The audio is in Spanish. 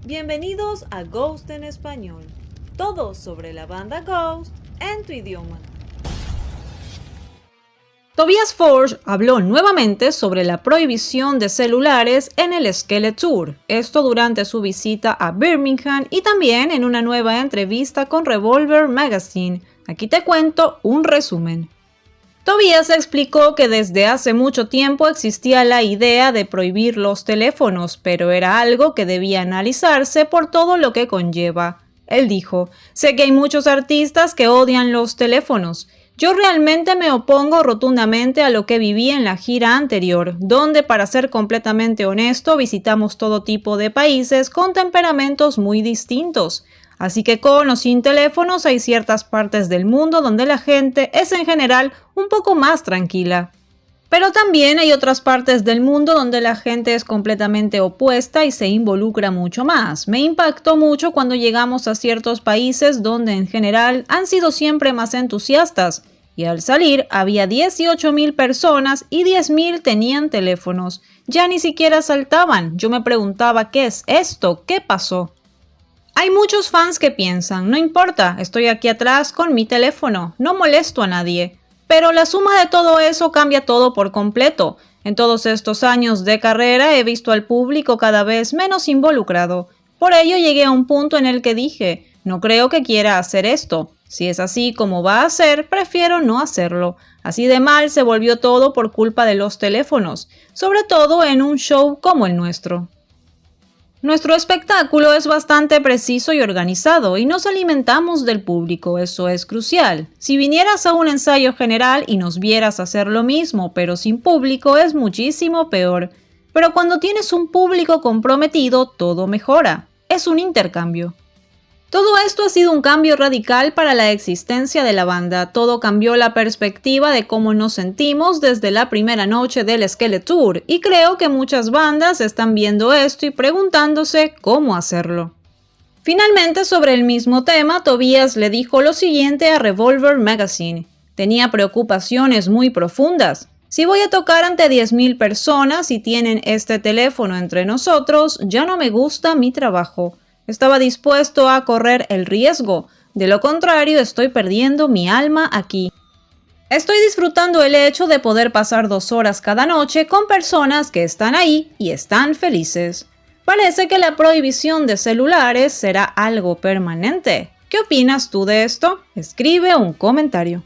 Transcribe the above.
Bienvenidos a Ghost en Español. Todo sobre la banda Ghost en tu idioma. Tobias Forge habló nuevamente sobre la prohibición de celulares en el Skele-Tour, esto durante su visita a Birmingham y también en una nueva entrevista con Revolver Magazine. Aquí te cuento un resumen. Tobias explicó que desde hace mucho tiempo existía la idea de prohibir los teléfonos, pero era algo que debía analizarse por todo lo que conlleva. Él dijo: "Sé que hay muchos artistas que odian los teléfonos. Yo realmente me opongo rotundamente a lo que viví en la gira anterior, donde, para ser completamente honesto, visitamos todo tipo de países con temperamentos muy distintos. Así que con o sin teléfonos hay ciertas partes del mundo donde la gente es en general un poco más tranquila. Pero también hay otras partes del mundo donde la gente es completamente opuesta y se involucra mucho más. Me impactó mucho cuando llegamos a ciertos países donde en general han sido siempre más entusiastas. Y al salir había 18,000 personas y 10,000 tenían teléfonos. Ya ni siquiera saltaban. Yo me preguntaba, ¿qué es esto? ¿Qué pasó? Hay muchos fans que piensan, no importa, estoy aquí atrás con mi teléfono, no molesto a nadie. Pero la suma de todo eso cambia todo por completo. En todos estos años de carrera he visto al público cada vez menos involucrado. Por ello llegué a un punto en el que dije, no creo que quiera hacer esto. Si es así como va a ser, prefiero no hacerlo. Así de mal se volvió todo por culpa de los teléfonos, sobre todo en un show como el nuestro. Nuestro espectáculo es bastante preciso y organizado y nos alimentamos del público, eso es crucial. Si vinieras a un ensayo general y nos vieras hacer lo mismo pero sin público es muchísimo peor. Pero cuando tienes un público comprometido todo mejora, es un intercambio. Todo esto ha sido un cambio radical para la existencia de la banda. Todo cambió la perspectiva de cómo nos sentimos desde la primera noche del Skele-Tour y creo que muchas bandas están viendo esto y preguntándose cómo hacerlo. Finalmente, sobre el mismo tema, Tobias le dijo lo siguiente a Revolver Magazine: "Tenía preocupaciones muy profundas. Si voy a tocar ante 10,000 personas y tienen este teléfono entre nosotros, ya no me gusta mi trabajo. Estaba dispuesto a correr el riesgo. De lo contrario, estoy perdiendo mi alma aquí. Estoy disfrutando el hecho de poder pasar 2 horas cada noche con personas que están ahí y están felices. Parece que la prohibición de celulares será algo permanente. ¿Qué opinas tú de esto? Escribe un comentario".